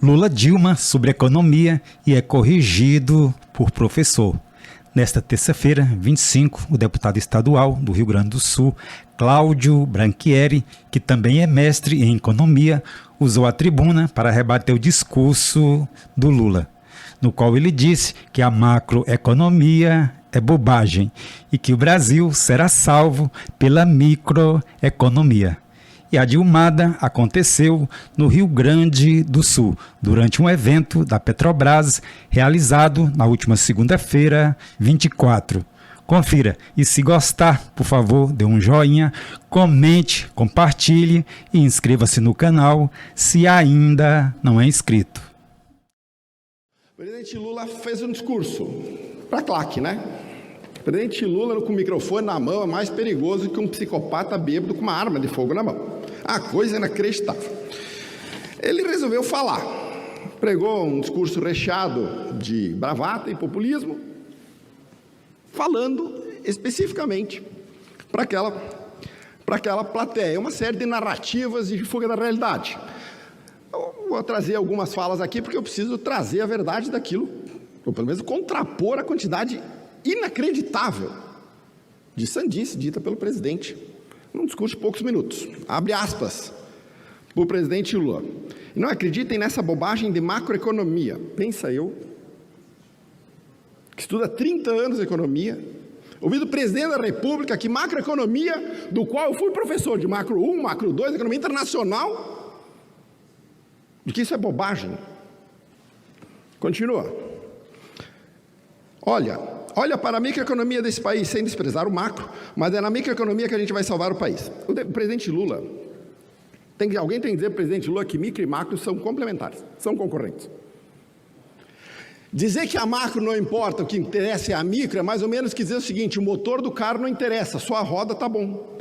Lula-Dilma sobre economia e é corrigido por professor. Nesta terça-feira, 25, o deputado estadual do Rio Grande do Sul, Cláudio Branchieri, que também é mestre em economia, usou a tribuna para rebater o discurso do Lula, no qual ele disse que a macroeconomia é bobagem e que o Brasil será salvo pela microeconomia. E a Dilmada aconteceu no Rio Grande do Sul, durante um evento da Petrobras realizado na última segunda-feira, 24. Confira e, se gostar, por favor, dê um joinha, comente, compartilhe e inscreva-se no canal se ainda não é inscrito. O presidente Lula fez um discurso para claque, né? O presidente Lula com o microfone na mão é mais perigoso que um psicopata bêbado com uma arma de fogo na mão. A coisa inacreditável. Ele resolveu falar, pregou um discurso recheado de bravata e populismo, falando especificamente para aquela plateia, uma série de narrativas de fuga da realidade. Eu vou trazer algumas falas aqui porque eu preciso trazer a verdade daquilo, ou pelo menos contrapor a quantidade inacreditável de sandice dita pelo presidente num discurso de poucos minutos. Abre aspas para o presidente Lula. Não acreditem nessa bobagem de macroeconomia. Pensa eu, que estuda há 30 anos economia, ouvi do presidente da República que macroeconomia, do qual eu fui professor de macro 1, macro 2, economia internacional, de que isso é bobagem. Continua. Olha para a microeconomia desse país, sem desprezar o macro, mas é na microeconomia que a gente vai salvar o país. O presidente Lula, alguém tem que dizer para o presidente Lula que micro e macro são complementares, são concorrentes. Dizer que a macro não importa, o que interessa é a micro, é mais ou menos que dizer o seguinte: o motor do carro não interessa, só a roda está bom.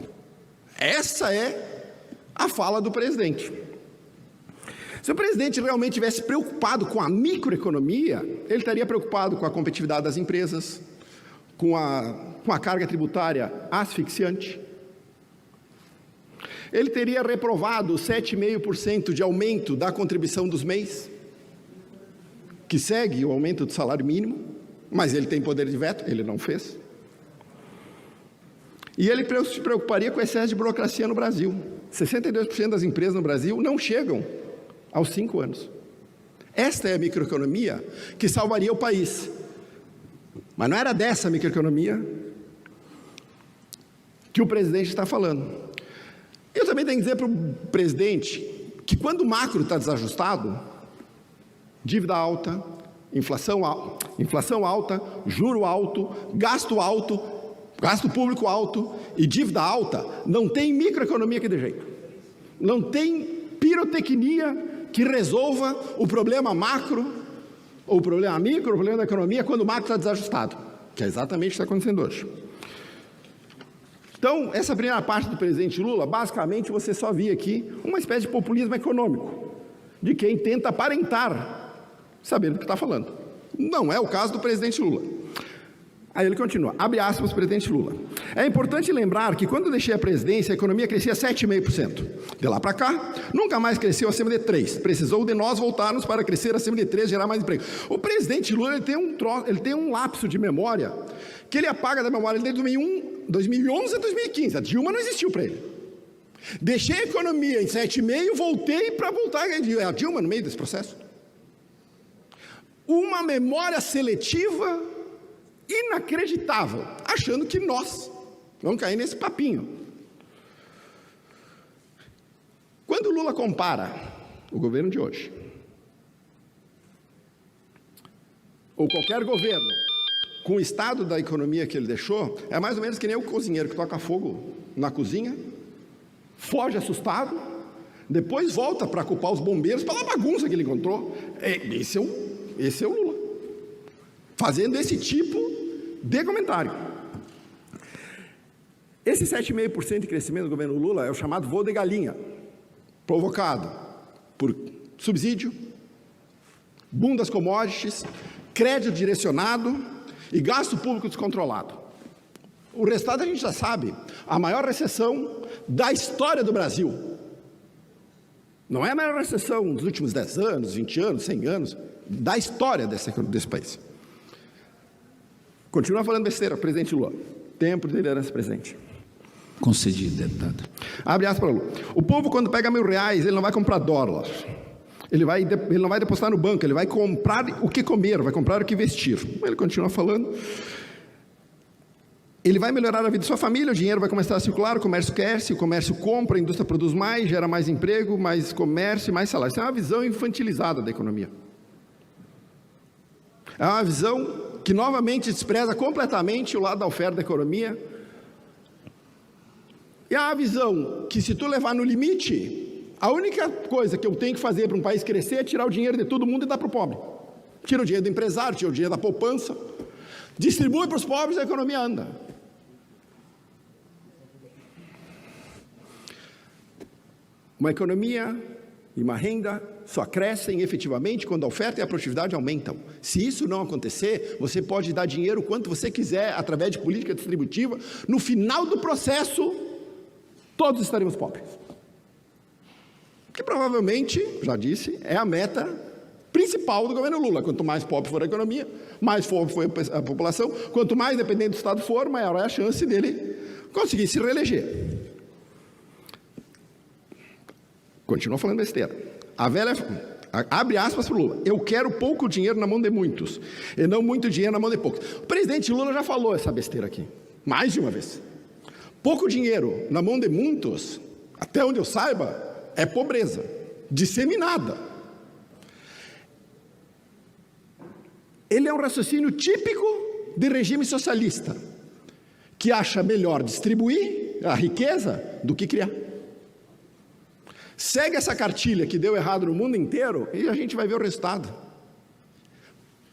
Essa é a fala do presidente. Se o presidente realmente tivesse preocupado com a microeconomia, ele estaria preocupado com a competitividade das empresas, com a carga tributária asfixiante. Ele teria reprovado 7,5% de aumento da contribuição dos MEIs, que segue o aumento do salário mínimo, mas ele tem poder de veto, ele não fez. E ele se preocuparia com o excesso de burocracia no Brasil. 62% das empresas no Brasil não chegam aos 5 anos. Esta é a microeconomia que salvaria o país. Mas não era dessa microeconomia que o presidente está falando. Eu também tenho que dizer para o presidente que quando o macro está desajustado, dívida alta, inflação alta, juro alto, gasto público alto e dívida alta, não tem microeconomia que dê jeito. Não tem pirotecnia que resolva o problema macro, ou o problema micro, o problema da economia, quando o macro está desajustado, que é exatamente o que está acontecendo hoje. Então, essa primeira parte do presidente Lula, basicamente você só via aqui uma espécie de populismo econômico, de quem tenta aparentar saber do que está falando. Não é o caso do presidente Lula. Aí ele continua, abre aspas, presidente Lula. É importante lembrar que quando eu deixei a presidência, a economia crescia 7,5%. De lá para cá, nunca mais cresceu acima de 3%. Precisou de nós voltarmos para crescer acima de 3%, gerar mais emprego. O presidente Lula ele tem um lapso de memória, que ele apaga da memória desde 2011 a 2015. A Dilma não existiu para ele. Deixei a economia em 7,5%, voltei para voltar a Dilma no meio desse processo. Uma memória seletiva inacreditável, achando que nós vamos cair nesse papinho. Quando o Lula compara o governo de hoje, ou qualquer governo, com o estado da economia que ele deixou, é mais ou menos que nem o cozinheiro que toca fogo na cozinha, foge assustado, depois volta para culpar os bombeiros pela bagunça que ele encontrou. Esse é o Lula, fazendo esse tipo de comentário. Esse 7,5% de crescimento do governo Lula é o chamado voo de galinha, provocado por subsídio, boom das commodities, crédito direcionado e gasto público descontrolado. O resultado a gente já sabe, a maior recessão da história do Brasil. Não é a maior recessão dos últimos 10 anos, 20 anos, 100 anos, da história desse país. Continua falando besteira, presidente Lula. Tempo de liderança presente. Concedido, deputado. Abre aspas para Lula. O povo, quando pega R$1.000, ele não vai comprar dólar. Ele não vai depositar no banco, ele vai comprar o que comer, vai comprar o que vestir. Ele continua falando. Ele vai melhorar a vida de sua família, o dinheiro vai começar a circular, o comércio cresce, o comércio compra, a indústria produz mais, gera mais emprego, mais comércio, mais salário. Isso é uma visão infantilizada da economia. É uma visão que novamente despreza completamente o lado da oferta da economia. E é uma visão que, se tu levar no limite, a única coisa que eu tenho que fazer para um país crescer é tirar o dinheiro de todo mundo e dar para o pobre. Tira o dinheiro do empresário, tira o dinheiro da poupança, distribui para os pobres e a economia anda. Uma economia e uma renda só crescem efetivamente quando a oferta e a produtividade aumentam. Se isso não acontecer, você pode dar dinheiro quanto você quiser, através de política distributiva. No final do processo, todos estaremos pobres. Que provavelmente, já disse, é a meta principal do governo Lula. Quanto mais pobre for a economia, mais pobre for a população, quanto mais dependente do Estado for, maior é a chance dele conseguir se reeleger. Continua falando besteira. A velha, abre aspas para o Lula, eu quero pouco dinheiro na mão de muitos, e não muito dinheiro na mão de poucos. O presidente Lula já falou essa besteira aqui, mais de uma vez. Pouco dinheiro na mão de muitos, até onde eu saiba, é pobreza, disseminada. Ele é um raciocínio típico de regime socialista, que acha melhor distribuir a riqueza do que criar. Segue essa cartilha que deu errado no mundo inteiro e a gente vai ver o resultado.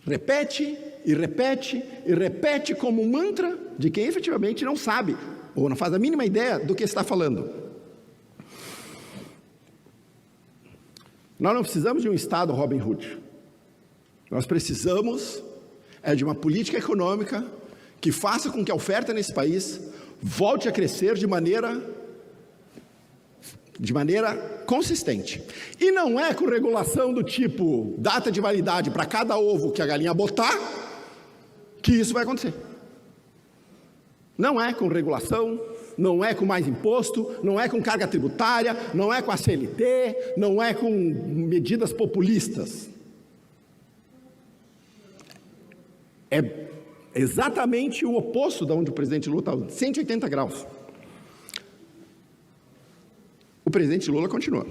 Repete e repete e repete como um mantra de quem efetivamente não sabe ou não faz a mínima ideia do que está falando. Nós não precisamos de um Estado Robin Hood. Nós precisamos de uma política econômica que faça com que a oferta nesse país volte a crescer de maneira consistente. E não é com regulação do tipo data de validade para cada ovo que a galinha botar que isso vai acontecer. Não é com regulação, não é com mais imposto, não é com carga tributária, não é com a CLT, não é com medidas populistas. É exatamente o oposto de onde o presidente Lula está, 180 graus. O presidente Lula continua.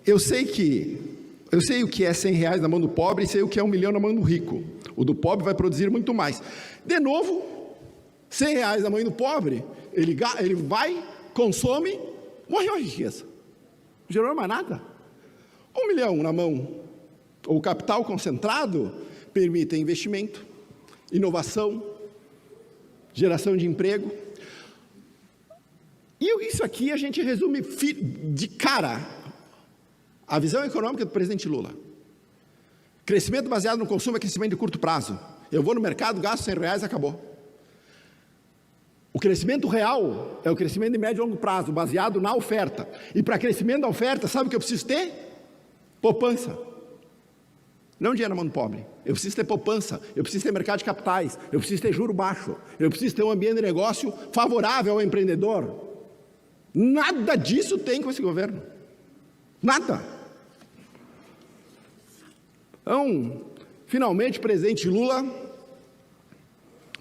Eu sei o que é R$100 na mão do pobre e sei o que é 1 milhão na mão do rico. O do pobre vai produzir muito mais. De novo, R$100 na mão do pobre, ele vai, consome, morreu a riqueza. Não gerou mais nada. 1 milhão na mão, ou capital concentrado, permite investimento, inovação, geração de emprego. E isso aqui a gente resume de cara a visão econômica do presidente Lula. Crescimento baseado no consumo é crescimento de curto prazo. Eu vou no mercado, gasto R$100 e acabou. O crescimento real é o crescimento de médio e longo prazo, baseado na oferta. E para crescimento da oferta, sabe o que eu preciso ter? Poupança. Não dinheiro na mão do pobre. Eu preciso ter poupança, eu preciso ter mercado de capitais, eu preciso ter juro baixo, eu preciso ter um ambiente de negócio favorável ao empreendedor. Nada disso tem com esse governo. Nada. Então, finalmente o presidente Lula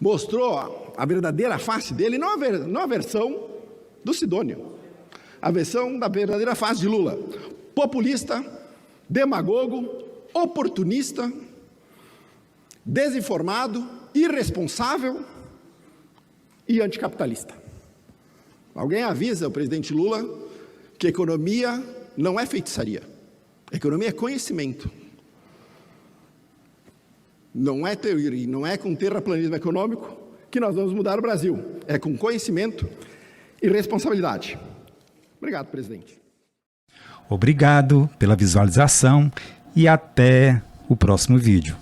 mostrou a verdadeira face dele, não a versão do Sidônio, a versão da verdadeira face de Lula. Populista, demagogo, oportunista, desinformado, irresponsável e anticapitalista. Alguém avisa o presidente Lula que economia não é feitiçaria. Economia é conhecimento. Não é teoria, não é com terraplanismo econômico que nós vamos mudar o Brasil. É com conhecimento e responsabilidade. Obrigado, presidente. Obrigado pela visualização e até o próximo vídeo.